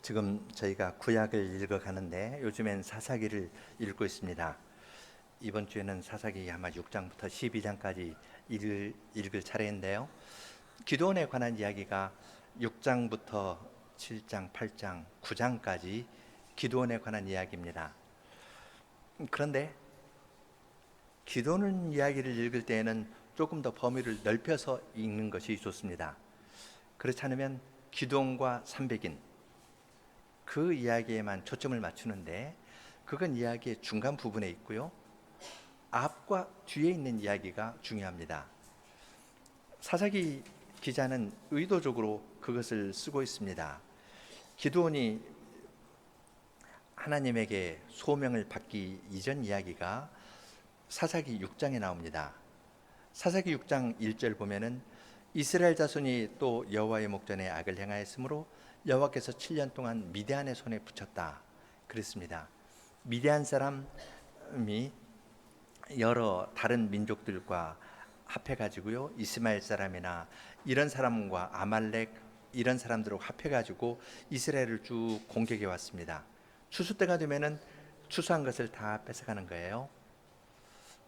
지금 저희가 구약을 읽어가는데 요즘엔 사사기를 읽고 있습니다. 이번 주에는 사사기 아마 6장부터 12장까지 읽을 차례인데요. 기도원에 관한 이야기가 6장부터 7장, 8장, 9장까지 기도원에 관한 이야기입니다. 그런데 기도원 이야기를 읽을 때에는 조금 더 범위를 넓혀서 읽는 것이 좋습니다. 그렇지 않으면 기도원과 300인 그 이야기에만 초점을 맞추는데 그건 이야기의 중간 부분에 있고요. 앞과 뒤에 있는 이야기가 중요합니다. 사사기 기자는 의도적으로 그것을 쓰고 있습니다. 기드온이 하나님에게 소명을 받기 이전 이야기가 사사기 6장에 나옵니다. 사사기 6장 1절 보면은 이스라엘 자손이 또 여호와의 목전에 악을 행하였으므로 여호와께서 7년 동안 미디안의 손에 붙였다 그랬습니다. 미디안 사람이 여러 다른 민족들과 합해가지고요, 이스마엘 사람이나 이런 사람과 아말렉 이런 사람들하고 합해가지고 이스라엘을 쭉 공격해 왔습니다. 추수 때가 되면은 추수한 것을 다 뺏어가는 거예요.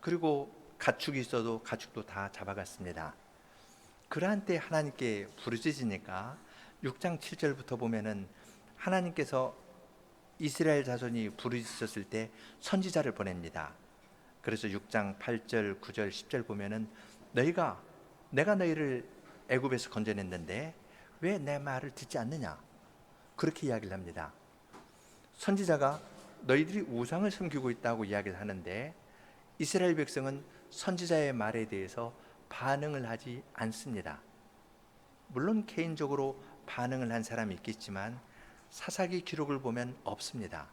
그리고 가축이 있어도 가축도 다 잡아갔습니다. 그러한 때 하나님께 부르짖으니까 6장 7절부터 보면은 하나님께서 이스라엘 자손이 부르짖었을 때 선지자를 보냅니다. 그래서 6장 8절, 9절, 10절 보면은 내가 너희를 애굽에서 건져냈는데 왜 내 말을 듣지 않느냐? 그렇게 이야기를 합니다. 선지자가 너희들이 우상을 섬기고 있다고 이야기를 하는데 이스라엘 백성은 선지자의 말에 대해서 반응을 하지 않습니다. 물론 개인적으로 반응을 한 사람이 있겠지만 사사기 기록을 보면 없습니다.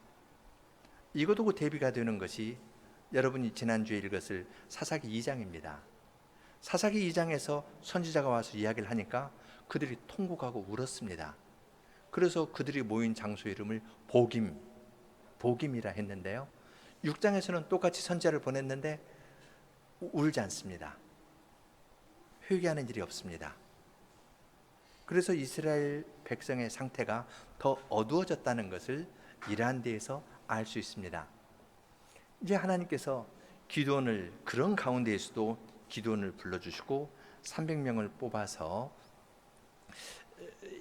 이것하고 대비가 되는 것이 여러분이 지난주에 읽었을 사사기 2장입니다. 사사기 2장에서 선지자가 와서 이야기를 하니까 그들이 통곡하고 울었습니다. 그래서 그들이 모인 장소 이름을 보김이라 했는데요. 6장에서는 똑같이 선지자를 보냈는데 울지 않습니다. 회개하는 일이 없습니다. 그래서 이스라엘 백성의 상태가 더 어두워졌다는 것을 이러한 데에서 알 수 있습니다. 이제 하나님께서 기드온을 그런 가운데에서도 기드온을 불러주시고 300명을 뽑아서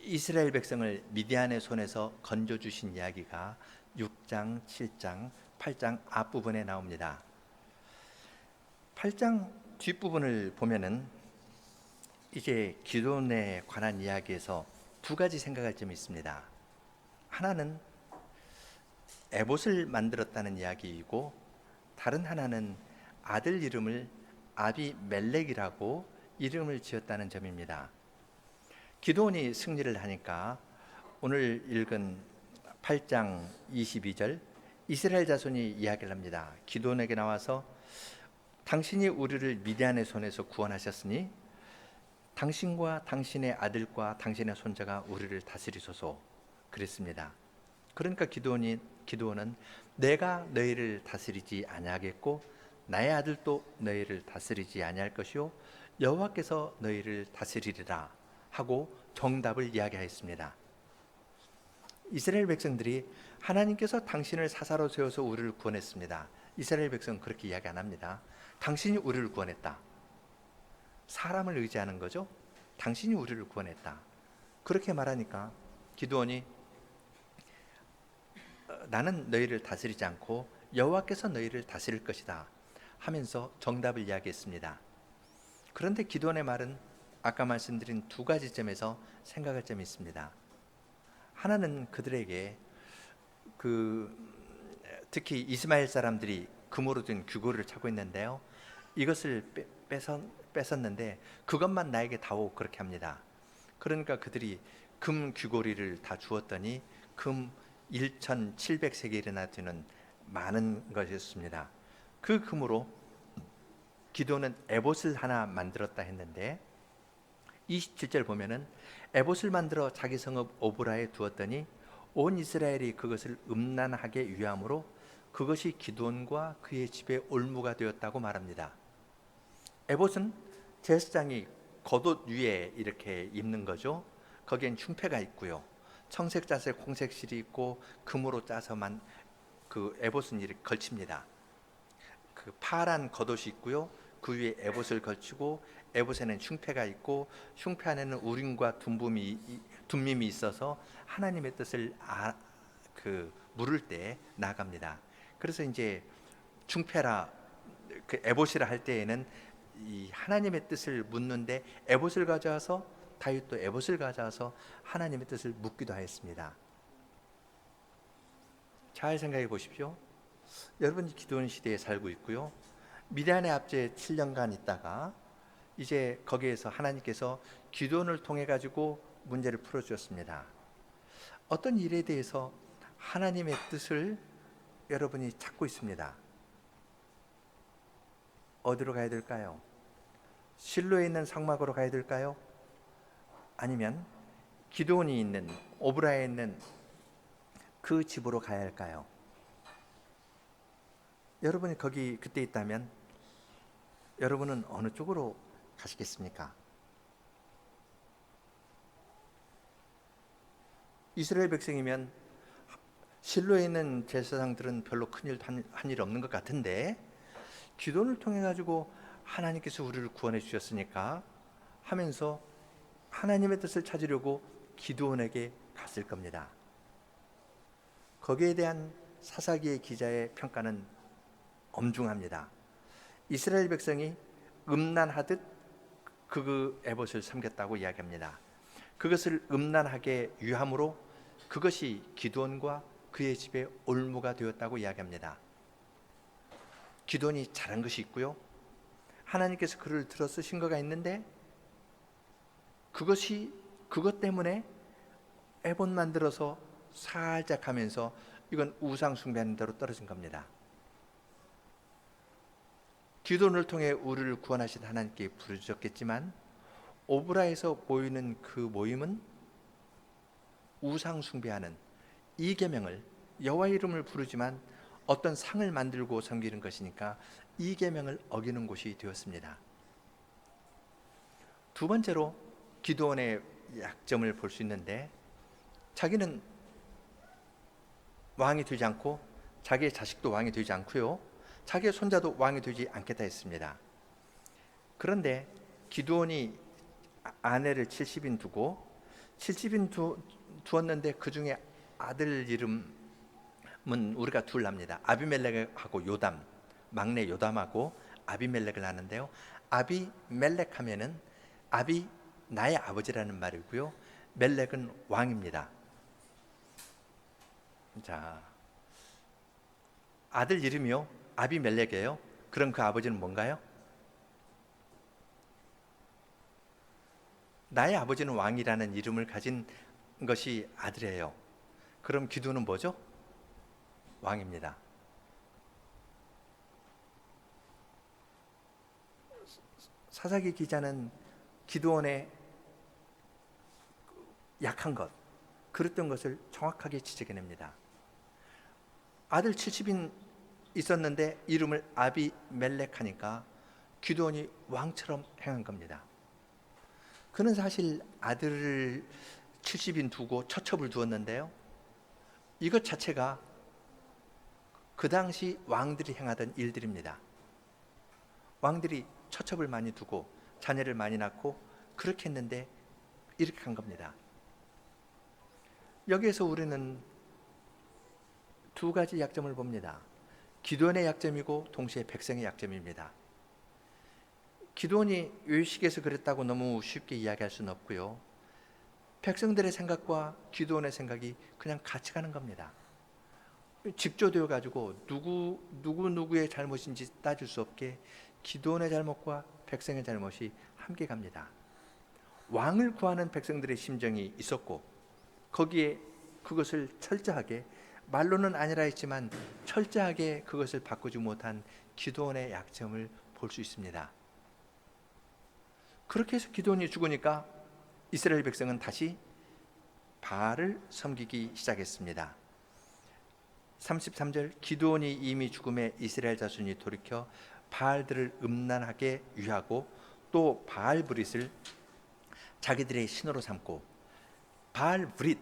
이스라엘 백성을 미디안의 손에서 건져주신 이야기가 6장, 7장, 8장 앞부분에 나옵니다. 8장 뒷부분을 보면은 이제 기드온에 관한 이야기에서 두 가지 생각할 점이 있습니다. 하나는 에봇을 만들었다는 이야기이고 다른 하나는 아들 이름을 아비멜렉이라고 이름을 지었다는 점입니다. 기드온이 승리를 하니까 오늘 읽은 8장 22절 이스라엘 자손이 이야기를 합니다. 기드온에게 나와서 당신이 우리를 미디안의 손에서 구원하셨으니 당신과 당신의 아들과 당신의 손자가 우리를 다스리소서 그랬습니다. 그러니까 기드온은 내가 너희를 다스리지 아니하겠고 나의 아들도 너희를 다스리지 아니할 것이요 여호와께서 너희를 다스리리라 하고 정답을 이야기하였습니다. 이스라엘 백성들이 하나님께서 당신을 사사로 세워서 우리를 구원했습니다. 이스라엘 백성은 그렇게 이야기 안 합니다. 당신이 우리를 구원했다. 사람을 의지하는 거죠. 당신이 우리를 구원했다. 그렇게 말하니까 기드온이 나는 너희를 다스리지 않고 여호와께서 너희를 다스릴 것이다 하면서 정답을 이야기했습니다. 그런데 기드온의 말은 아까 말씀드린 두 가지 점에서 생각할 점이 있습니다. 하나는 그들에게 특히 이스마엘 사람들이 금으로 된 귀고리를 차고 있는데요. 이것을 뺏었는데 그것만 나에게 다오 그렇게 합니다. 그러니까 그들이 금 귀고리를 다 주었더니 금 1,700세겔이나 되는 많은 것이었습니다. 그 금으로 기드온은 에봇을 하나 만들었다 했는데 27절 보면은 에봇을 만들어 자기 성읍 오브라에 두었더니 온 이스라엘이 그것을 음란하게 위함으로 그것이 기드온과 그의 집의 올무가 되었다고 말합니다. 에봇은 제사장이 겉옷 위에 이렇게 입는 거죠. 거기엔 흉패가 있고요. 청색, 자색, 홍색 실이 있고 금으로 짜서만 그 에봇은 이렇게 걸칩니다. 그 파란 겉옷이 있고요. 그 위에 에봇을 걸치고 에봇에는 흉패가 있고 흉패 안에는 우림과 둠밈이 있어서 하나님의 뜻을 물을 때 나갑니다. 그래서 이제 흉패라 그 에봇이라 할 때에는 이 하나님의 뜻을 묻는데 에봇을 가져와서 다윗도 에봇을 가져와서 하나님의 뜻을 묻기도 하였습니다. 잘 생각해 보십시오. 여러분이 기도원 시대에 살고 있고요. 미디안의 압제에 7년간 있다가 이제 거기에서 하나님께서 기도원을 통해 가지고 문제를 풀어 주었습니다. 어떤 일에 대해서 하나님의 뜻을 여러분이 찾고 있습니다. 어디로 가야 될까요? 실로에 있는 상막으로 가야 될까요? 아니면 기도원이 있는 오브라에 있는 그 집으로 가야 할까요? 여러분이 거기 그때 있다면 여러분은 어느 쪽으로 가시겠습니까? 이스라엘 백성이면 실로에 있는 제사장들은 별로 큰일 한 일 없는 것 같은데 기도를 통해 가지고 하나님께서 우리를 구원해 주셨으니까 하면서 하나님의 뜻을 찾으려고 기도원에게 갔을 겁니다. 거기에 대한 사사기의 기자의 평가는 엄중합니다. 이스라엘 백성이 음란하듯 그 에봇을 섬겼다고 이야기합니다. 그것을 음란하게 유함으로 그것이 기드온과 그의 집의 올무가 되었다고 이야기합니다. 기드온이 잘한 것이 있고요. 하나님께서 그를 들어 쓰신 거가 있는데 그것 때문에 에봇 만들어서 살짝 하면서 이건 우상 숭배하는 대로 떨어진 겁니다. 기드온을 통해 우리를 구원하신 하나님께 부르셨겠지만 오브라에서 보이는 그 모임은 우상 숭배하는 이 계명을 여호와 이름을 부르지만 어떤 상을 만들고 섬기는 것이니까 이 계명을 어기는 곳이 되었습니다. 두 번째로 기드온의 약점을 볼 수 있는데 자기는 왕이 되지 않고 자기의 자식도 왕이 되지 않고요. 자기의 손자도 왕이 되지 않겠다 했습니다. 그런데 기드온이 아내를 70인 두고 70인 두었는데 그 중에 아들 이름은 우리가 둘 납니다. 아비멜렉하고 요담, 막내 요담하고 아비멜렉을 하는데요. 아비멜렉 하면은 아비 나의 아버지라는 말이고요. 멜렉은 왕입니다. 자, 아들 이름이요 아비멜렉이에요. 그럼 그 아버지는 뭔가요? 나의 아버지는 왕이라는 이름을 가진 것이 아들이에요. 그럼 기드온은 뭐죠? 왕입니다. 사사기 기자는 기드온의 약한 것, 그랬던 것을 정확하게 지적해냅니다. 아들 70인 있었는데 이름을 아비멜렉 하니까 기드온이 왕처럼 행한 겁니다. 그는 사실 아들을 70인 두고 처첩을 두었는데요. 이것 자체가 그 당시 왕들이 행하던 일들입니다. 왕들이 처첩을 많이 두고 자녀를 많이 낳고 그렇게 했는데 이렇게 한 겁니다. 여기에서 우리는 두 가지 약점을 봅니다. 기드온의 약점이고 동시에 백성의 약점입니다. 기드온이 외식에서 그랬다고 너무 쉽게 이야기할 수는 없고요. 백성들의 생각과 기드온의 생각이 그냥 같이 가는 겁니다. 직조되어 가지고 누구의 잘못인지 따질 수 없게 기드온의 잘못과 백성의 잘못이 함께 갑니다. 왕을 구하는 백성들의 심정이 있었고 거기에 그것을 철저하게 말로는 아니라 했지만 철저하게 그것을 바꾸지 못한 기드온의 약점을 볼 수 있습니다. 그렇게 해서 기드온이 죽으니까 이스라엘 백성은 다시 바알을 섬기기 시작했습니다. 33절 기드온이 이미 죽음에 이스라엘 자손이 돌이켜 바알들을 음란하게 유하고 또 바알 브릿을 자기들의 신으로 삼고 바알 브릿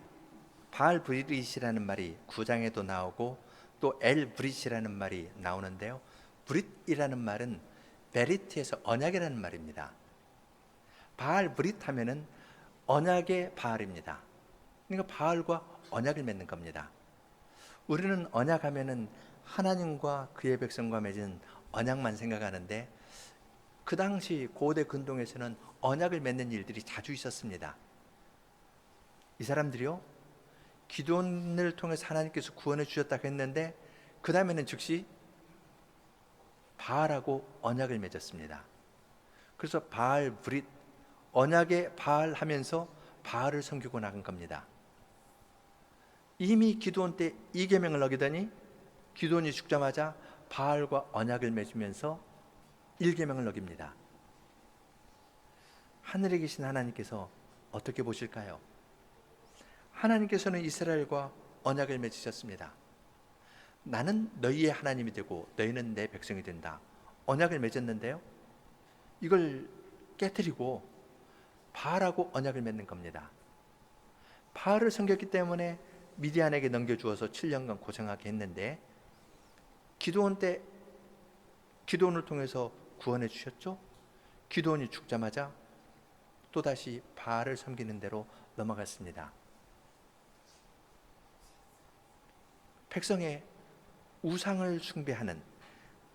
바알 브릿이라는 말이 9장에도 나오고 또 엘 브릿이라는 말이 나오는데요. 브릿이라는 말은 베리트에서 언약이라는 말입니다. 바알 브릿 하면은 언약의 바알입니다. 그러니까 바알과 언약을 맺는 겁니다. 우리는 언약하면은 하나님과 그의 백성과 맺은 언약만 생각하는데 그 당시 고대 근동에서는 언약을 맺는 일들이 자주 있었습니다. 이 사람들이요, 기도원을 통해서 하나님께서 구원해 주셨다고 했는데 그 다음에는 즉시 바알하고 언약을 맺었습니다. 그래서 바알 브릿, 언약의 바알 하면서 바알을 섬기고 나간 겁니다. 이미 기도원 때 이 계명을 어기더니 기도원이 죽자마자 바알과 언약을 맺으면서 1계명을 어깁니다. 하늘에 계신 하나님께서 어떻게 보실까요? 하나님께서는 이스라엘과 언약을 맺으셨습니다. 나는 너희의 하나님이 되고 너희는 내 백성이 된다. 언약을 맺었는데요, 이걸 깨뜨리고 바알하고 언약을 맺는 겁니다. 바알을 섬겼기 때문에 미디안에게 넘겨주어서 7년간 고생하게 했는데 기도원 때 기도원을 통해서 구원해 주셨죠. 기도원이 죽자마자 또다시 바알을 섬기는 대로 넘어갔습니다. 백성의 우상을 숭배하는,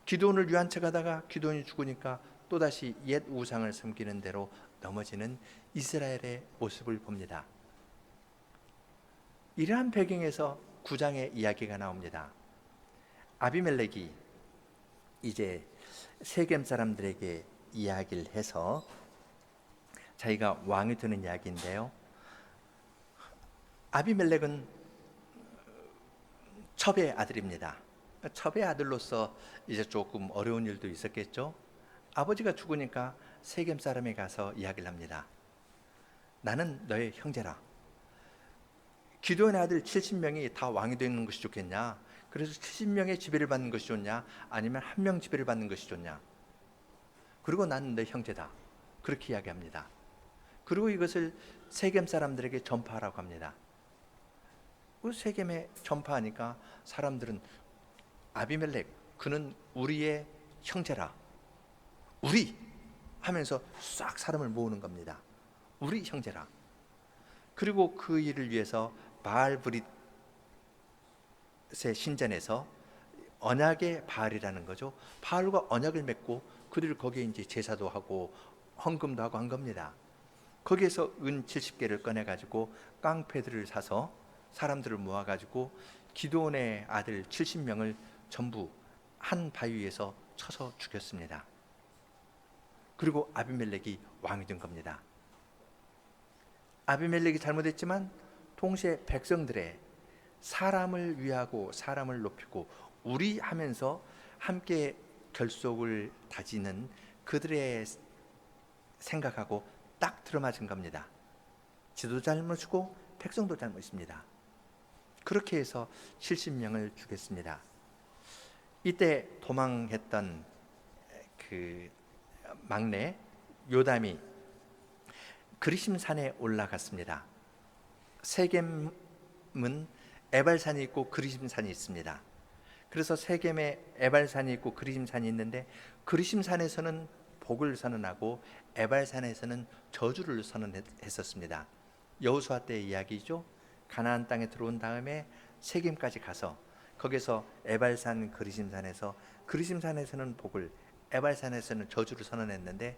기도원을 위한 척 하다가 기도원이 죽으니까 또다시 옛 우상을 섬기는 대로 넘어지는 이스라엘의 모습을 봅니다. 이러한 배경에서 9장의 이야기가 나옵니다. 아비멜렉이 이제 세겜 사람들에게 이야기를 해서 자기가 왕이 되는 이야기인데요, 아비멜렉은 첩의 아들입니다. 첩의 아들로서 이제 조금 어려운 일도 있었겠죠. 아버지가 죽으니까 세겜 사람에 가서 이야기를 합니다. 나는 너의 형제라. 기드온의 아들 70명이 다 왕이 되는 것이 좋겠냐? 그래서 70명의 지배를 받는 것이 좋냐? 아니면 한 명 지배를 받는 것이 좋냐? 그리고 나는 너 형제다. 그렇게 이야기합니다. 그리고 이것을 세겜 사람들에게 전파하라고 합니다. 그 세겜에 전파하니까 사람들은 아비멜렉, 그는 우리의 형제라. 우리 하면서 싹 사람을 모으는 겁니다. 우리 형제라. 그리고 그 일을 위해서 바알브릿의 신전에서 언약의 바알이라는 거죠. 바알과 언약을 맺고 그들 거기에 이제 제사도 하고 헌금도 하고 한 겁니다. 거기에서 은 70개를 꺼내 가지고 깡패들을 사서 사람들을 모아 가지고 기드온의 아들 70명을 전부 한 바위에서 쳐서 죽였습니다. 그리고 아비멜렉이 왕이 된 겁니다. 아비멜렉이 잘못했지만 동시에 백성들의 사람을 위하고 사람을 높이고 우리 하면서 함께 결속을 다지는 그들의 생각하고 딱 들어맞은 겁니다. 지도 잘못이고 백성도 잘못입니다. 그렇게 해서 70명을 죽였습니다. 이때 도망했던 그 막내 요담이 그리심산에 올라갔습니다. 세겜은 에발산이 있고 그리심산이 있습니다. 그래서 세겜에 에발산이 있고 그리심산이 있는데 그리심산에서는 복을 선언하고 에발산에서는 저주를 선언했었습니다. 여호수아 때의 이야기죠. 가나안 땅에 들어온 다음에 세겜까지 가서 거기서 에발산 그리심산에서 그리심산에서는 복을, 에발산에서는 저주를 선언했는데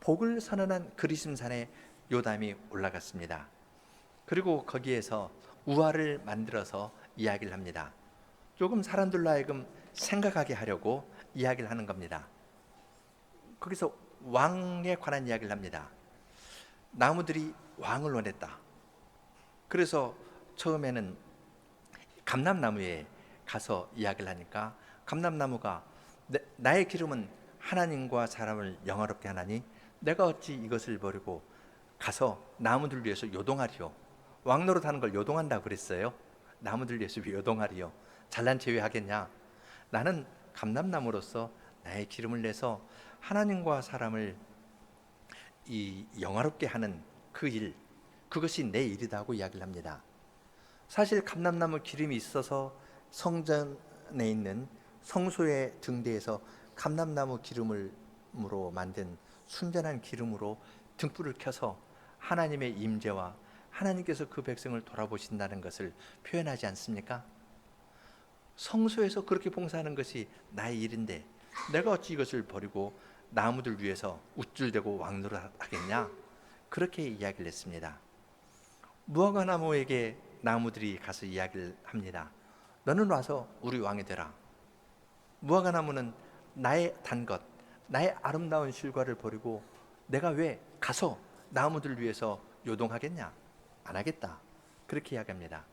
복을 선언한 그리심산에 요담이 올라갔습니다. 그리고 거기에서 우화를 만들어서 이야기를 합니다. 조금 사람들로 하여금 생각하게 하려고 이야기를 하는 겁니다. 거기서 왕에 관한 이야기를 합니다. 나무들이 왕을 원했다. 그래서 처음에는 감람나무에 가서 이야기를 하니까 감람나무가 나의 기름은 하나님과 사람을 영화롭게 하나니 내가 어찌 이것을 버리고 가서 나무들 위해서 요동하리요. 왕 노릇하는 걸 요동한다고 그랬어요. 나무들 위해서 요동하리요. 잘난 체 왜 하겠냐. 나는 감람나무로서 나의 기름을 내서 하나님과 사람을 이 영화롭게 하는 그 일, 그것이 내 일이다 하고 이야기를 합니다. 사실 감람나무 기름이 있어서 성전에 있는 성소의 등대에서 감람나무 기름으로 만든 순전한 기름으로 등불을 켜서 하나님의 임재와 하나님께서 그 백성을 돌아보신다는 것을 표현하지 않습니까? 성소에서 그렇게 봉사하는 것이 나의 일인데 내가 어찌 이것을 버리고 나무들 위해서 우쭐대고 왕노릇하겠냐? 그렇게 이야기를 했습니다. 무화과 나무에게 나무들이 가서 이야기를 합니다. 너는 와서 우리 왕이 되라. 무화과 나무는 나의 단 것, 나의 아름다운 실과를 버리고 내가 왜 가서 나무들 위해서 요동하겠냐? 안 하겠다. 그렇게 이야기합니다.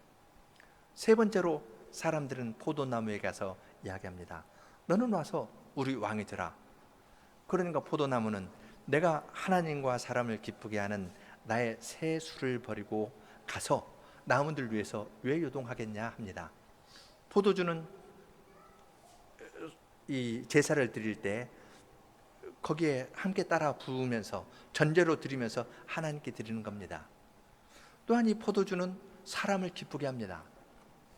세 번째로 사람들은 포도나무에 가서 이야기합니다. 너는 와서 우리 왕이 되라. 그러니까 포도나무는 내가 하나님과 사람을 기쁘게 하는 나의 새 술을 버리고 가서 나무들 위해서 왜 요동하겠냐 합니다. 포도주는 이 제사를 드릴 때 거기에 함께 따라 부으면서 전제로 드리면서 하나님께 드리는 겁니다. 또한 이 포도주는 사람을 기쁘게 합니다.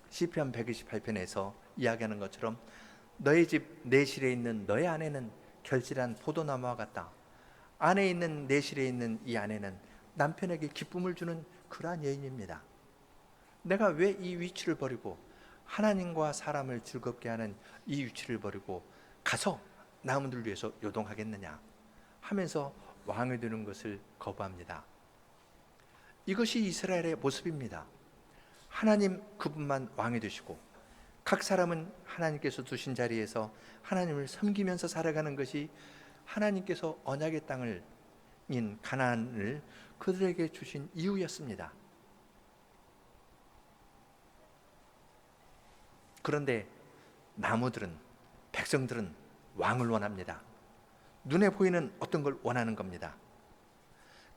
시편 128편에서 이야기하는 것처럼 너의 집 내실에 있는 너의 아내는 결실한 포도나무와 같다. 안에 있는 내실에 있는 이 아내는 남편에게 기쁨을 주는 그러한 여인입니다. 내가 왜 이 위치를 버리고 하나님과 사람을 즐겁게 하는 이 위치를 버리고 가서 나무들 위해서 요동하겠느냐 하면서 왕이 되는 것을 거부합니다. 이것이 이스라엘의 모습입니다. 하나님 그분만 왕이 되시고 각 사람은 하나님께서 두신 자리에서 하나님을 섬기면서 살아가는 것이 하나님께서 언약의 땅을 인 가나안을 그들에게 주신 이유였습니다. 그런데 나무들은, 백성들은 왕을 원합니다. 눈에 보이는 어떤 걸 원하는 겁니다.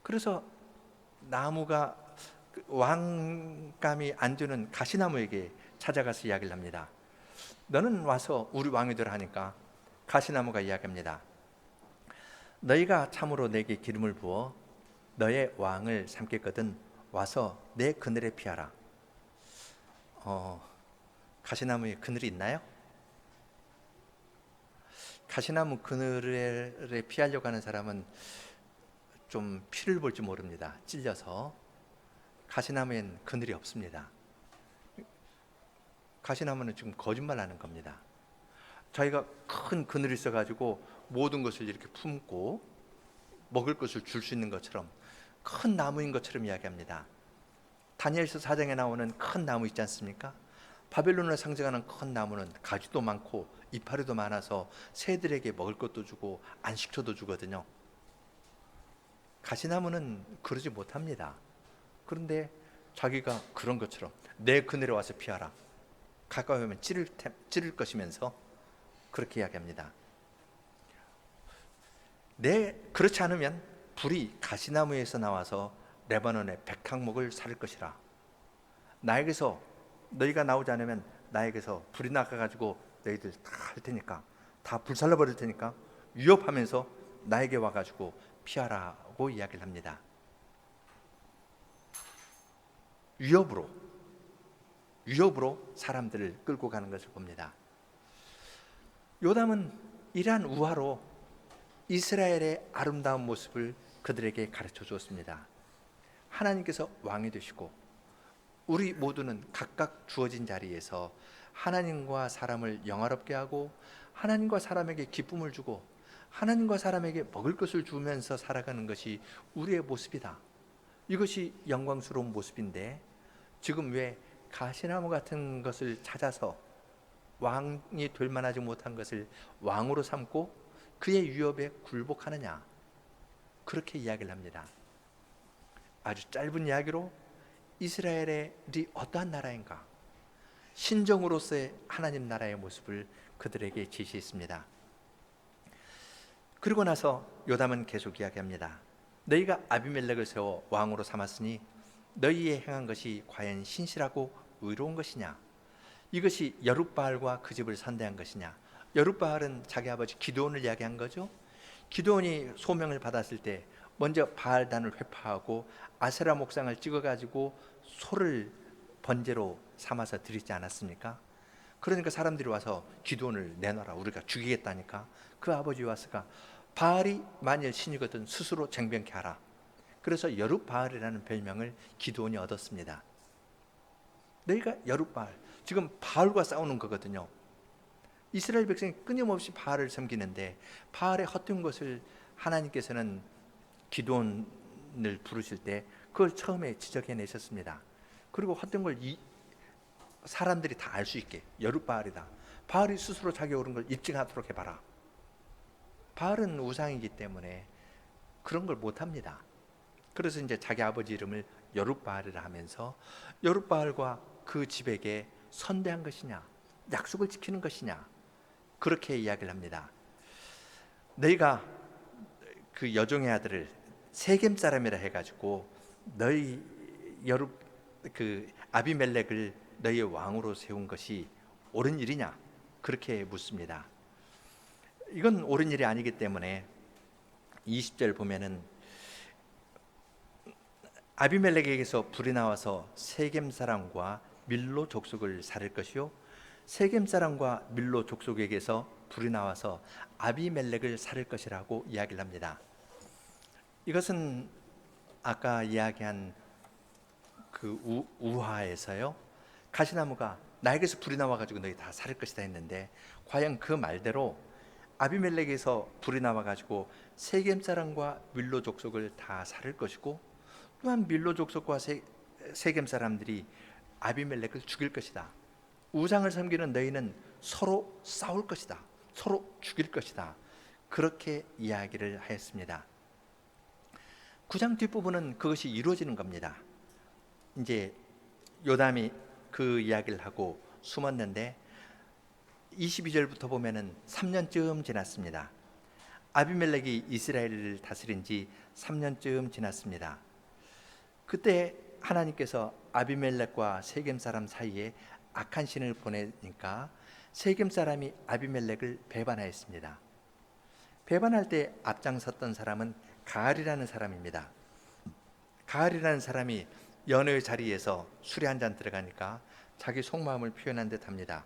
그래서 나무가 왕감이 안 되는 가시나무에게 찾아가서 이야기를 합니다. 너는 와서 우리 왕이 되라 하니까 가시나무가 이야기합니다. 너희가 참으로 내게 기름을 부어 너의 왕을 삼겠거든 와서 내 그늘에 피하라. 가시나무에 그늘이 있나요? 가시나무 그늘에 피하려고 하는 사람은 좀 피를 볼지 모릅니다. 찔려서. 가시나무엔 그늘이 없습니다. 가시나무는 지금 거짓말하는 겁니다. 자기가 큰 그늘이 있어가지고 모든 것을 이렇게 품고 먹을 것을 줄 수 있는 것처럼 큰 나무인 것처럼 이야기합니다. 다니엘서 4장에 나오는 큰 나무 있지 않습니까? 바벨론을 상징하는 큰 나무는 가지도 많고 이파리도 많아서 새들에게 먹을 것도 주고 안식처도 주거든요. 가시나무는 그러지 못합니다. 그런데 자기가 그런 것처럼 내 그늘에 와서 피하라. 가까이 오면 찌를 것이면서 그렇게 이야기합니다. 그렇지 않으면 불이 가시나무에서 나와서 레바논의 백향목을 살 것이라. 나에게서 너희가 나오지 않으면 나에게서 불이 나가가지고 너희들 다 할 테니까 다 불살라 버릴 테니까 위협하면서 나에게 와가지고 피하라고 이야기를 합니다. 위협으로 사람들을 끌고 가는 것을 봅니다. 요담은 이러한 우화로 이스라엘의 아름다운 모습을 그들에게 가르쳐 주었습니다. 하나님께서 왕이 되시고 우리 모두는 각각 주어진 자리에서 하나님과 사람을 영화롭게 하고 하나님과 사람에게 기쁨을 주고 하나님과 사람에게 먹을 것을 주면서 살아가는 것이 우리의 모습이다. 이것이 영광스러운 모습인데 지금 왜 가시나무 같은 것을 찾아서 왕이 될 만하지 못한 것을 왕으로 삼고 그의 위협에 굴복하느냐, 그렇게 이야기를 합니다. 아주 짧은 이야기로 이스라엘이 어떠한 나라인가, 신정으로서의 하나님 나라의 모습을 그들에게 제시했습니다. 그리고 나서 요담은 계속 이야기합니다. 너희가 아비멜렉을 세워 왕으로 삼았으니 너희의 행한 것이 과연 신실하고 의로운 것이냐? 이것이 여룻바알과 그 집을 선대한 것이냐? 여룻바알은 자기 아버지 기드온을 이야기한 거죠. 기드온이 소명을 받았을 때 먼저 바알단을 회파하고 아세라 목상을 찍어가지고 소를 번제로 삼아서 드리지 않았습니까? 그러니까 사람들이 와서 기드온을 내놔라, 우리가 죽이겠다니까. 그 아버지 와서가 바알이 만일 신이거든 스스로 쟁병케 하라. 그래서 여룻바알이라는 별명을 기드온이 얻었습니다. 너희가 여룻바알, 지금 바알과 싸우는 거거든요. 이스라엘 백성이 끊임없이 바알을 섬기는데 바알의 헛된 것을 하나님께서는 기드온을 부르실 때 그걸 처음에 지적해내셨습니다. 그리고 헛된 걸 사람들이 다 알 수 있게, 여룻바알이다, 바알이 스스로 자기 옳은 걸 입증하도록 해봐라. 바알은 우상이기 때문에 그런 걸 못합니다. 그래서 이제 자기 아버지 이름을 여룻바알이라 하면서 여룻바알과 그 집에게 선대한 것이냐, 약속을 지키는 것이냐, 그렇게 이야기를 합니다. 너희가 그 여종의 아들을 세겜 사람이라 해가지고 너희 그 아비멜렉을 너희의 왕으로 세운 것이 옳은 일이냐, 그렇게 묻습니다. 이건 옳은 일이 아니기 때문에 20절 보면은 아비멜렉에게서 불이 나와서 세겜 사람과 밀로 족속을 살릴 것이요, 세겜 사람과 밀로 족속에게서 불이 나와서 아비멜렉을 살릴 것이라고 이야기를 합니다. 이것은 아까 이야기한 그 우화에서요, 가시나무가 나에게서 불이 나와가지고 너희 다 살릴 것이다 했는데, 과연 그 말대로 아비멜렉에서 불이 나와가지고 세겜 사람과 밀로 족속을 다 살릴 것이고, 또한 밀로 족속과 세겜 사람들이 아비멜렉을 죽일 것이다. 우상을 섬기는 너희는 서로 싸울 것이다, 서로 죽일 것이다, 그렇게 이야기를 하였습니다. 9장 뒷부분은 그것이 이루어지는 겁니다. 이제 요담이 그 이야기를 하고 숨었는데 22절부터 보면은 3년쯤 지났습니다. 아비멜렉이 이스라엘을 다스린 지 3년쯤 지났습니다. 그때 하나님께서 아비멜렉과 세겜 사람 사이에 악한 신을 보내니까 세겜 사람이 아비멜렉을 배반하였습니다. 배반할 때 앞장섰던 사람은 가알이라는 사람입니다. 가알이라는 사람이 연회의 자리에서 술에 한 잔 들어가니까 자기 속마음을 표현한 듯합니다.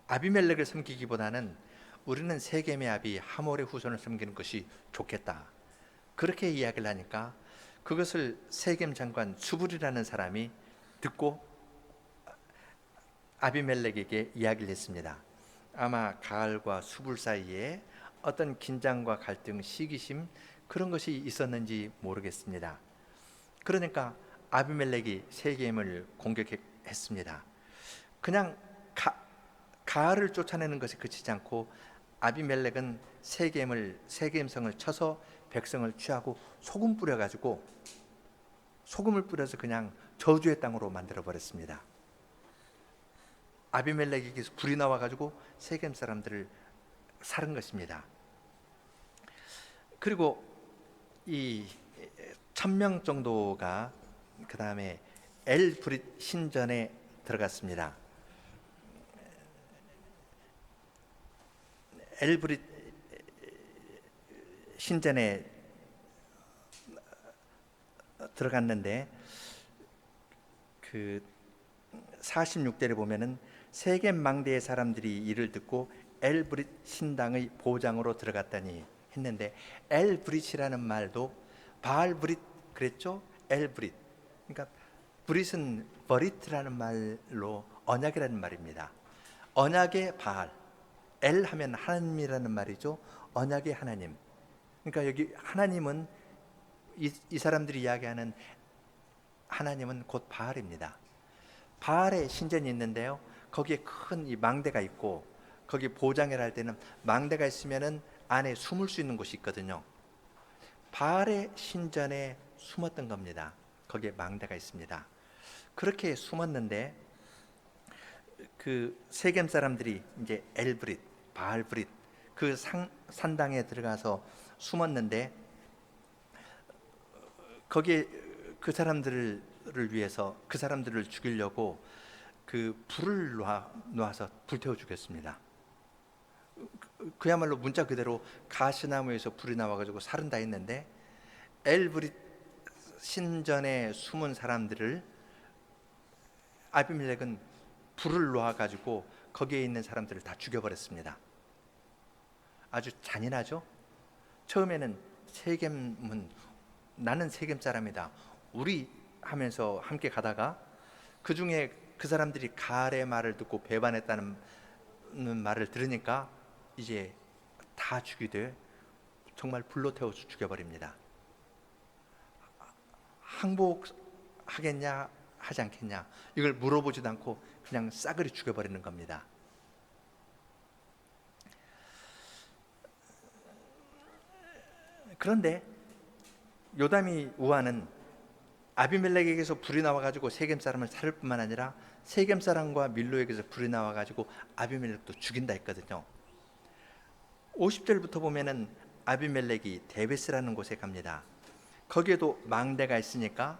아비멜렉을 섬기기보다는 우리는 세겜의 아비 하몰의 후손을 섬기는 것이 좋겠다, 그렇게 이야기를 하니까 그것을 세겜 장관 수불이라는 사람이 듣고 아비멜렉에게 이야기를 했습니다. 아마 가알과 수불 사이에 어떤 긴장과 갈등, 시기심, 그런 것이 있었는지 모르겠습니다. 그러니까 아비멜렉이 세겜을 공격했습니다. 그냥 가알을 쫓아내는 것이 그치지 않고 아비멜렉은 세겜성을 쳐서 백성을 취하고 소금을 뿌려서 그냥 저주의 땅으로 만들어 버렸습니다. 아비멜렉에게서 불이 나와가지고 세겜 사람들을 살은 것입니다. 그리고 이 1000명 정도가 그 다음에 엘브릿 신전에 들어갔습니다. 엘브릿 신전에 들어갔는데 그 46절에 보면은 세겜 망대의 사람들이 이를 듣고 엘브릿 신당의 보장으로 들어갔다니 했는데, 엘브릿이라는 말도 바알브릿 그랬죠? 엘브릿, 그러니까 브릿은 버리트라는 말로 언약이라는 말입니다. 언약의 바알, 엘 하면 하나님이라는 말이죠. 언약의 하나님. 그러니까 여기 하나님은 이 사람들이 이야기하는 하나님은 곧 바알입니다. 바알의 신전이 있는데요, 거기에 큰 이 망대가 있고, 거기 보장을 할 때는 망대가 있으면은 안에 숨을 수 있는 곳이 있거든요. 바알의 신전에 숨었던 겁니다. 거기에 망대가 있습니다. 그렇게 숨었는데 그 세겜 사람들이 이제 엘브릿, 바알브릿 그 산당에 들어가서 숨었는데, 거기에 그 사람들을 위해서, 그 사람들을 죽이려고 그 불을 놔서 불태워 죽였습니다. 그야말로 문자 그대로 가시나무에서 불이 나와가지고 살은 다 했는데, 엘브릿 신전에 숨은 사람들을 아비멜렉은 불을 놓아가지고 거기에 있는 사람들을 다 죽여버렸습니다. 아주 잔인하죠? 처음에는 세겜은 나는 세겜 사람이다, 우리 하면서 함께 가다가 그 중에 그 사람들이 가알의 말을 듣고 배반했다는 말을 들으니까 이제 다 죽이되 정말 불로 태워서 죽여버립니다. 항복하겠냐 하지 않겠냐 이걸 물어보지도 않고 그냥 싸그리 죽여버리는 겁니다. 그런데 요담이 우화는 아비멜렉에게서 불이 나와가지고 세겜 사람을 살을 뿐만 아니라 세겜 사람과 밀로에게서 불이 나와가지고 아비멜렉도 죽인다 했거든요. 50절부터 보면은 아비멜렉이 데베스라는 곳에 갑니다. 거기에도 망대가 있으니까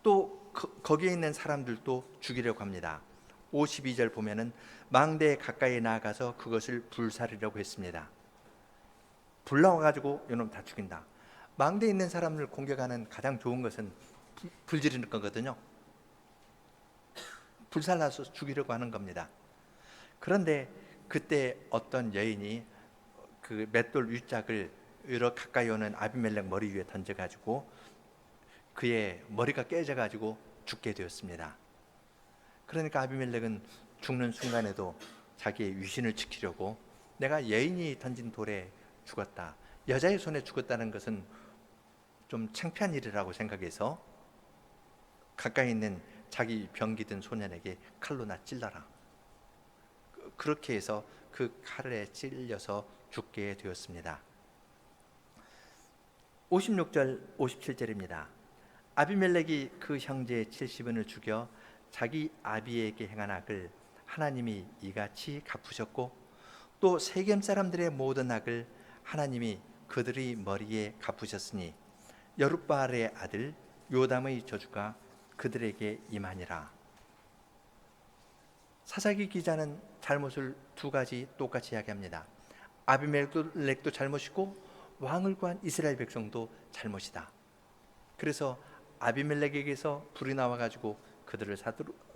또 거기에 있는 사람들도 죽이려고 합니다. 52절 보면은 망대에 가까이 나아가서 그것을 불사르려고 했습니다. 불 나와가지고 이놈 다 죽인다. 망대에 있는 사람을 공격하는 가장 좋은 것은 불 지르는 거거든요. 불살라서 죽이려고 하는 겁니다. 그런데 그때 어떤 여인이 그 맷돌 위짝을 이렇게 가까이 오는 아비멜렉 머리 위에 던져가지고 그의 머리가 깨져가지고 죽게 되었습니다. 그러니까 아비멜렉은 죽는 순간에도 자기의 위신을 지키려고 내가 여인이 던진 돌에 죽었다, 여자의 손에 죽었다는 것은 좀 창피한 일이라고 생각해서 가까이 있는 자기 병기든 소년에게 칼로 나 찔러라, 그렇게 해서 그 칼에 찔려서 죽게 되었습니다. 56절 57절입니다. 아비멜렉이 그 형제 70인을 죽여 자기 아비에게 행한 악을 하나님이 이같이 갚으셨고 또 세겜 사람들의 모든 악을 하나님이 그들의 머리에 갚으셨으니 여룻바알의 아들 요담의 저주가 그들에게 임하니라. 사사기 기자는 잘못을 두 가지 똑같이 이야기합니다. 아비멜렉도 잘못이고 왕을 구한 이스라엘 백성도 잘못이다. 그래서 아비멜렉에게서 불이 나와가지고 그들을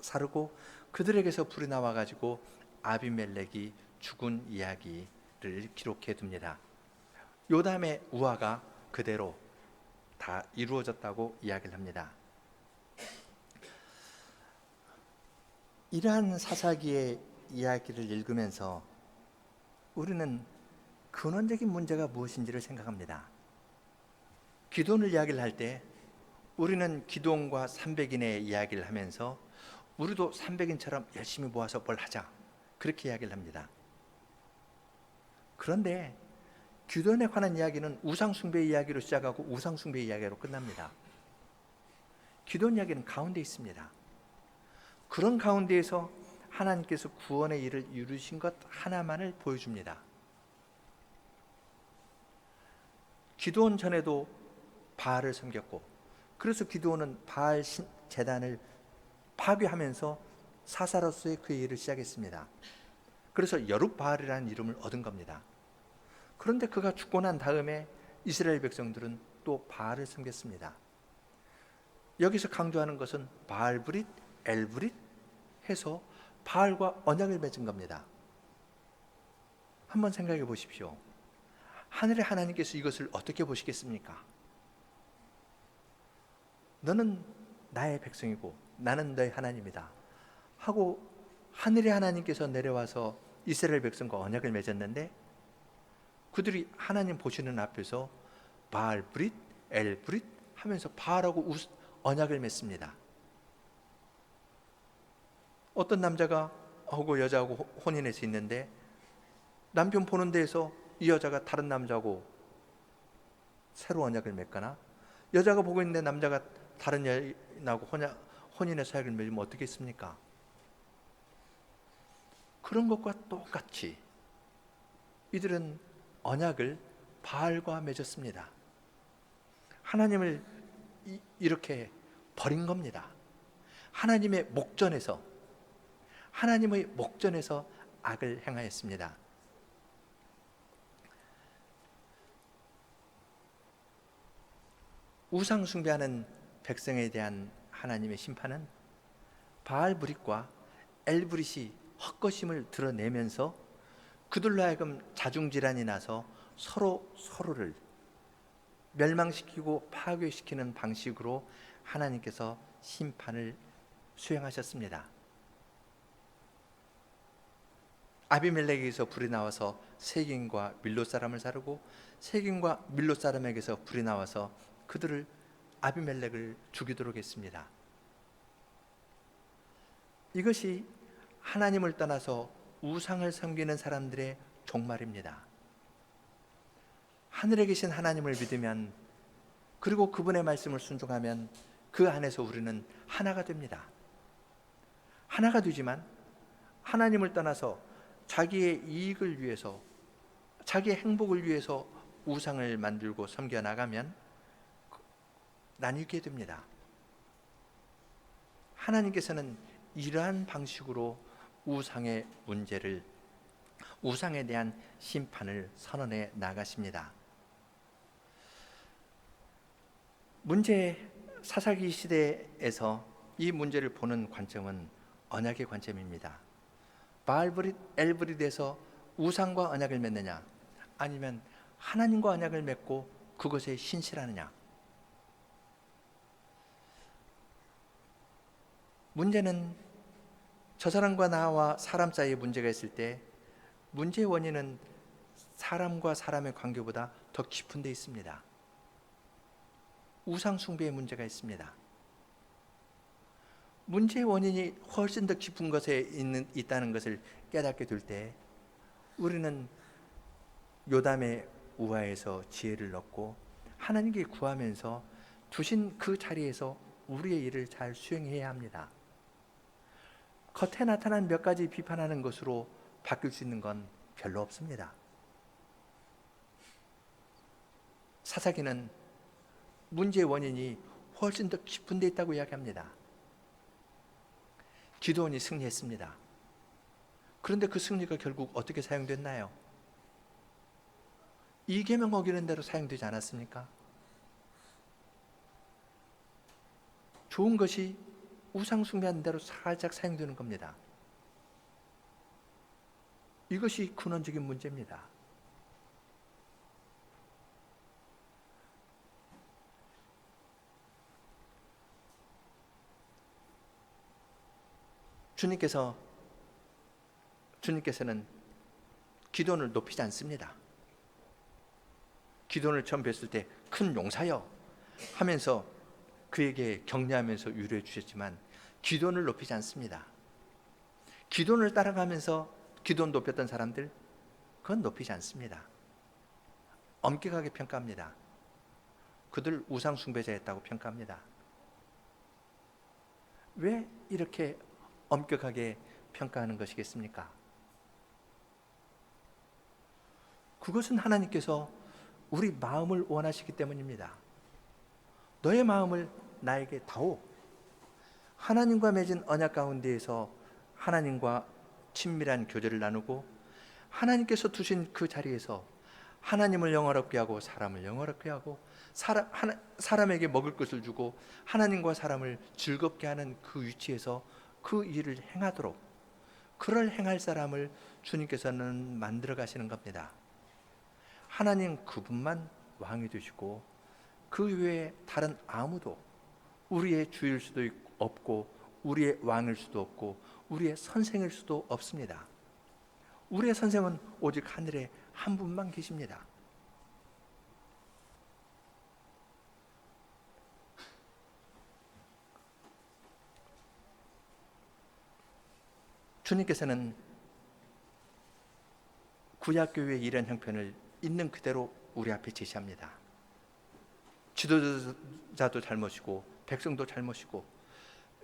사르고 그들에게서 불이 나와가지고 아비멜렉이 죽은 이야기를 기록해 둡니다. 요담의 우화가 그대로 다 이루어졌다고 이야기를 합니다. 이러한 사사기의 이야기를 읽으면서 우리는 근원적인 문제가 무엇인지를 생각합니다. 기도원을 이야기를 할 때 우리는 기도원과 300인의 이야기를 하면서 우리도 300인처럼 열심히 모아서 뭘 하자, 그렇게 이야기를 합니다. 그런데 기도원에 관한 이야기는 우상숭배 이야기로 시작하고 우상숭배 이야기로 끝납니다. 기도원 이야기는 가운데 있습니다. 그런 가운데에서 하나님께서 구원의 일을 이루신 것 하나만을 보여줍니다. 기도원 전에도 바알을 섬겼고, 그래서 기도원은 바알 제단을 파괴하면서 사사로서의 그의 일을 시작했습니다. 그래서 여룻바알이라는 이름을 얻은 겁니다. 그런데 그가 죽고 난 다음에 이스라엘 백성들은 또 바알을 섬겼습니다. 여기서 강조하는 것은 바알브릿, 엘브릿 해서 바알과 언약을 맺은 겁니다. 한번 생각해 보십시오. 하늘의 하나님께서 이것을 어떻게 보시겠습니까? 너는 나의 백성이고 나는 너의 하나님이다 하고 하늘의 하나님께서 내려와서 이스라엘 백성과 언약을 맺었는데 그들이 하나님 보시는 앞에서 바알브릿, 엘브릿 하면서 바알하고 언약을 맺습니다. 어떤 남자가 하고 여자하고 혼인해서 있는데 남편 보는 데에서 이 여자가 다른 남자하고 새로 언약을 맺거나 여자가 보고 있는데 남자가 다른 여인하고 혼인해서 사역을 맺으면 어떻게 했습니까? 그런 것과 똑같이 이들은 언약을 바알과 맺었습니다. 하나님을 이렇게 버린 겁니다. 하나님의 목전에서 악을 행하였습니다. 우상 숭배하는 백성에 대한 하나님의 심판은 바알브릿과 엘브릿이 헛것임을 드러내면서 그들로 하여금 자중질환이 나서 서로를 멸망시키고 파괴시키는 방식으로 하나님께서 심판을 수행하셨습니다. 아비멜렉에게서 불이 나와서 세겜과 밀로 사람을 자르고 세겜과 밀로 사람에게서 불이 나와서 그들을 아비멜렉을 죽이도록 했습니다. 이것이 하나님을 떠나서 우상을 섬기는 사람들의 종말입니다. 하늘에 계신 하나님을 믿으면, 그리고 그분의 말씀을 순종하면 그 안에서 우리는 하나가 됩니다. 하나가 되지만 하나님을 떠나서 자기의 이익을 위해서, 자기의 행복을 위해서 우상을 만들고 섬겨 나가면 나뉘게 됩니다. 하나님께서는 이러한 방식으로 우상의 문제를, 우상에 대한 심판을 선언해 나가십니다. 사사기 시대에서 이 문제를 보는 관점은 언약의 관점입니다. 바알브릿, 엘브릿에서 우상과 언약을 맺느냐, 아니면 하나님과 언약을 맺고 그것에 신실하느냐. 문제는 저 사람과 나와 사람 사이에 문제가 있을 때 문제의 원인은 사람과 사람의 관계보다 더 깊은 데 있습니다. 우상 숭배의 문제가 있습니다. 문제의 원인이 훨씬 더 깊은 것에 있다는 것을 깨닫게 될 때 우리는 요담의 우화에서 지혜를 얻고 하나님께 구하면서 두신 그 자리에서 우리의 일을 잘 수행해야 합니다. 겉에 나타난 몇 가지 비판하는 것으로 바뀔 수 있는 건 별로 없습니다. 사사기는 문제의 원인이 훨씬 더 깊은 데 있다고 이야기합니다. 기드온이 승리했습니다. 그런데 그 승리가 결국 어떻게 사용됐나요? 이계명 어기는 대로 사용되지 않았습니까? 좋은 것이 우상 숭배하는 대로 살짝 사용되는 겁니다. 이것이 근원적인 문제입니다. 주님께서는 기도를 높이지 않습니다. 기도를 처음 뵀을 때 큰 용사여 하면서 그에게 격려하면서 위로해 주셨지만 기도를 높이지 않습니다. 기도를 따라가면서 기도를 높였던 사람들, 그건 높이지 않습니다. 엄격하게 평가합니다. 그들 우상 숭배자였다고 평가합니다. 왜 이렇게 엄격하게 평가하는 것이겠습니까? 그것은 하나님께서 우리 마음을 원하시기 때문입니다. 너의 마음을 나에게 다오. 하나님과 맺은 언약 가운데에서 하나님과 친밀한 교제를 나누고 하나님께서 두신 그 자리에서 하나님을 영화롭게 하고 사람을 영화롭게 하고 사람에게 먹을 것을 주고 하나님과 사람을 즐겁게 하는 그 위치에서 그 일을 행하도록, 그럴 행할 사람을 주님께서는 만들어 가시는 겁니다. 하나님 그분만 왕이 되시고 그 외에 다른 아무도 우리의 주일 수도 없고 우리의 왕일 수도 없고 우리의 선생일 수도 없습니다. 우리의 선생은 오직 하늘에 한 분만 계십니다. 주님께서는 구약교회의 이런 형편을 있는 그대로 우리 앞에 제시합니다. 지도자도 잘못이고 백성도 잘못이고,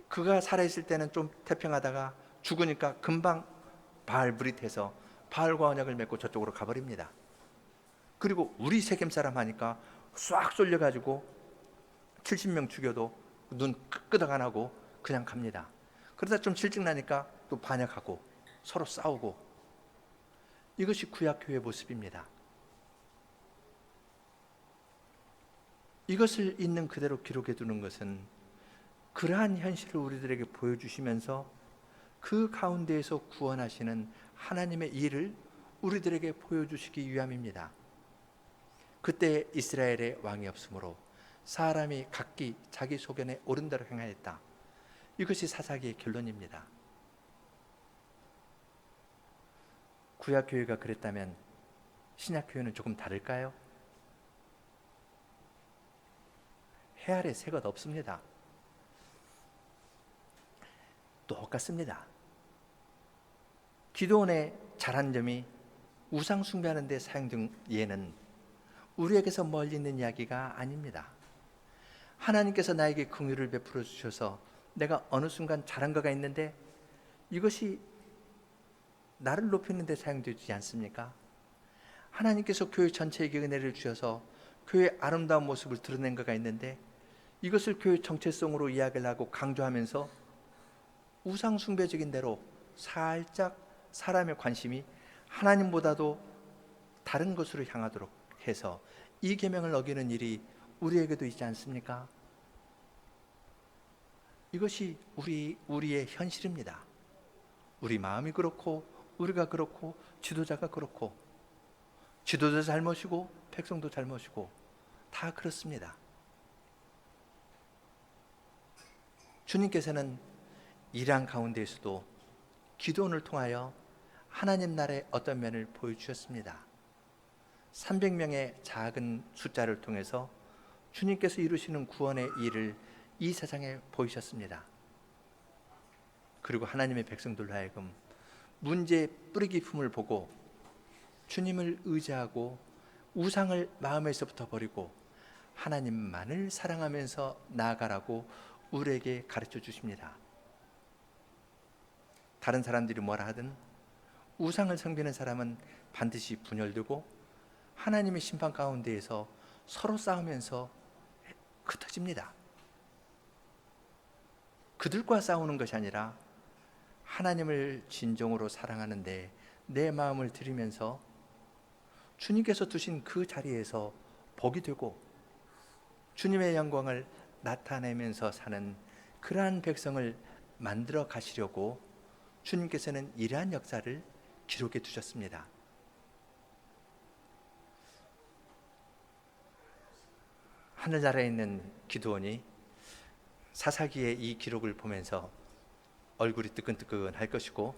그가 살아있을 때는 좀 태평하다가 죽으니까 금방 바알브릿해서 바알과 언약을 맺고 저쪽으로 가버립니다. 그리고 우리 세겜 사람 하니까 싹 쏠려가지고 70명 죽여도 눈 끄덕 안 하고 그냥 갑니다. 그러다 좀 실증나니까 또 반역하고 서로 싸우고, 이것이 구약교회의 모습입니다. 이것을 있는 그대로 기록해 두는 것은 그러한 현실을 우리들에게 보여주시면서 그 가운데에서 구원하시는 하나님의 일을 우리들에게 보여주시기 위함입니다. 그때 이스라엘의 왕이 없으므로 사람이 각기 자기 소견에 옳은 대로 행하였다. 이것이 사사기의 결론입니다. 구약교회가 그랬다면 신약교회는 조금 다를까요? 해 아래 새 것 없습니다. 똑같습니다. 기도원의 잘한 점이 우상 숭배하는 데 사용된 예는 우리에게서 멀리 있는 이야기가 아닙니다. 하나님께서 나에게 긍휼을 베풀어 주셔서 내가 어느 순간 잘한 거가 있는데 이것이 나를 높이는 데 사용되지 않습니까? 하나님께서 교회 전체에게 은혜를 주셔서 교회의 아름다운 모습을 드러낸 거가 있는데 이것을 교회 정체성으로 이야기를 하고 강조하면서 우상 숭배적인 대로 살짝 사람의 관심이 하나님보다도 다른 것으로 향하도록 해서 이 계명을 어기는 일이 우리에게도 있지 않습니까? 이것이 우리의 현실입니다. 우리 마음이 그렇고 우리가 그렇고 지도자가 그렇고 지도자 잘못이고 백성도 잘못이고 다 그렇습니다. 주님께서는 이러한 가운데에서도 기도원을 통하여 하나님 나라의 어떤 면을 보여주셨습니다. 300명의 작은 숫자를 통해서 주님께서 이루시는 구원의 일을 이 세상에 보이셨습니다. 그리고 하나님의 백성들로 하여금 문제의 뿌리 깊음을 보고 주님을 의지하고 우상을 마음에서부터 버리고 하나님만을 사랑하면서 나아가라고 우리에게 가르쳐 주십니다. 다른 사람들이 뭐라 하든 우상을 섬기는 사람은 반드시 분열되고 하나님의 심판 가운데에서 서로 싸우면서 흩어집니다. 그들과 싸우는 것이 아니라 하나님을 진정으로 사랑하는데 내 마음을 들이면서 주님께서 두신 그 자리에서 복이 되고 주님의 영광을 나타내면서 사는 그러한 백성을 만들어 가시려고 주님께서는 이러한 역사를 기록해 두셨습니다. 하늘나라에 있는 기드온이 사사기의 이 기록을 보면서 얼굴이 뜨끈뜨끈할 것이고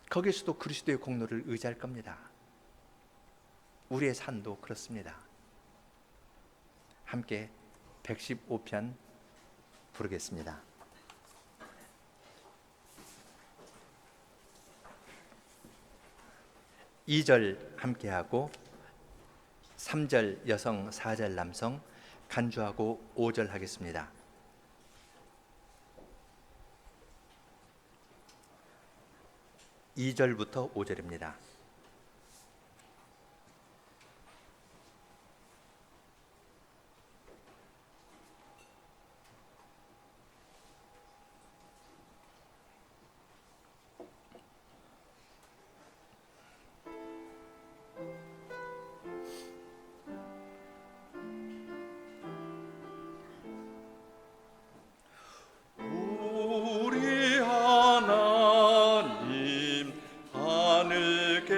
거기에서도 그리스도의 공로를 의지할 겁니다. 우리의 삶도 그렇습니다. 함께 115편 부르겠습니다. 2절 함께하고 3절 여성, 4절 남성 간주하고 5절 하겠습니다. (2절부터) (5절입니다) 우리 하나님 하늘께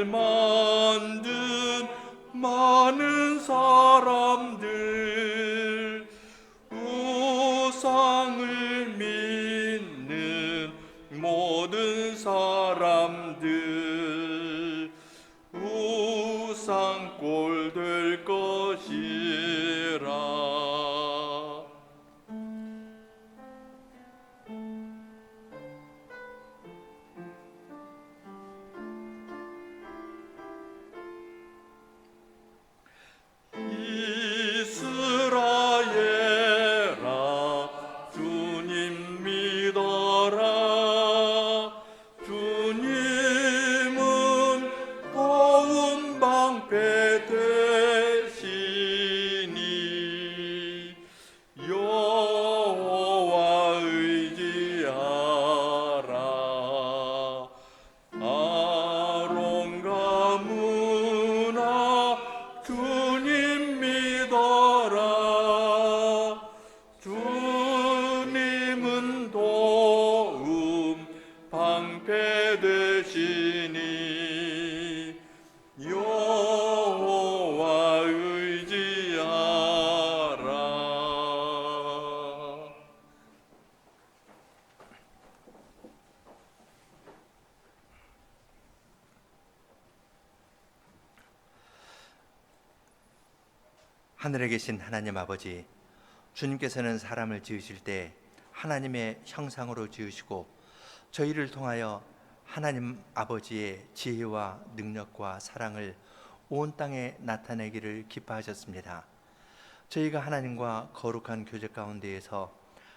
우상을 만든 많은 사람들, 우상을 믿는 모든 사람들, 우상꼴 될 것이라. 이스라엘아, 주님 믿어라. 주님은 도움 방패 되시니 여호와 의지하라. 아론과 문하, 주님 믿어라. 주님은 도움 방패 되시니 여호와 의지하라. 하늘에 계신 하나님 아버지, 주님께서는 사람을 지으실 때 하나님의 형상으로 지으시고 저희를 통하여 하나님 아버지의 지혜와 능력과 사랑을 온 땅에 나타내기를 기뻐하셨습니다. 저희가 하나님과 거룩한 교제 가운데에서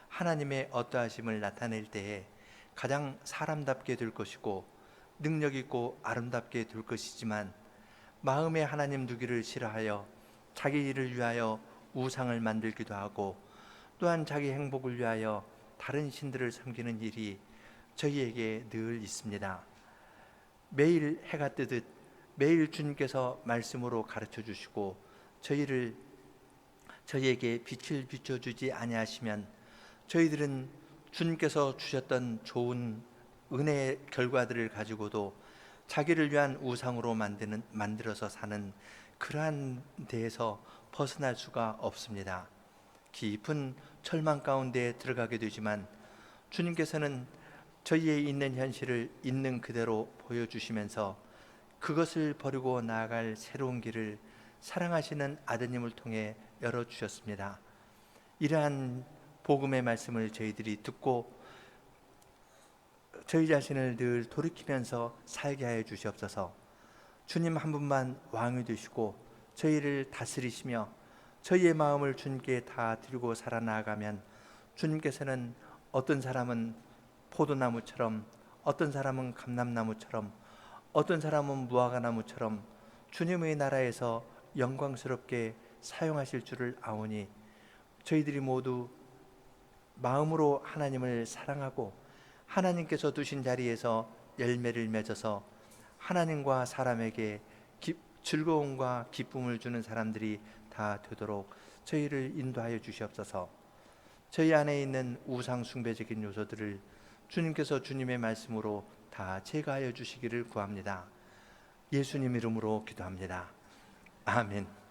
하나님의 어떠하심을 나타낼 때에 가장 사람답게 될 것이고 능력 있고 아름답게 될 것이지만, 마음에 하나님 두기를 싫어하여 자기 일을 위하여 우상을 만들기도 하고 또한 자기 행복을 위하여 다른 신들을 섬기는 일이 저희에게 늘 있습니다. 매일 해가 뜨듯 매일 주님께서 말씀으로 가르쳐 주시고 저희에게 빛을 비춰주지 아니하시면 저희들은 주님께서 주셨던 좋은 은혜의 결과들을 가지고도 자기를 위한 우상으로 만들어서 사는 그러한 데에서 벗어날 수가 없습니다. 깊은 절망 가운데 들어가게 되지만 주님께서는 저희의 있는 현실을 있는 그대로 보여주시면서 그것을 버리고 나아갈 새로운 길을 사랑하시는 아드님을 통해 열어주셨습니다. 이러한 복음의 말씀을 저희들이 듣고 저희 자신을 늘 돌이키면서 살게 하여 주시옵소서. 주님 한 분만 왕이 되시고 저희를 다스리시며 저희의 마음을 주님께 다 드리고 살아나가면 주님께서는 어떤 사람은 포도나무처럼, 어떤 사람은 감람나무처럼, 어떤 사람은 무화과나무처럼 주님의 나라에서 영광스럽게 사용하실 줄을 아오니 저희들이 모두 마음으로 하나님을 사랑하고 하나님께서 두신 자리에서 열매를 맺어서 하나님과 사람에게 즐거움과 기쁨을 주는 사람들이 다 되도록 저희를 인도하여 주시옵소서. 저희 안에 있는 우상 숭배적인 요소들을 주님께서 주님의 말씀으로 다 제거하여 주시기를 구합니다. 예수님 이름으로 기도합니다. 아멘.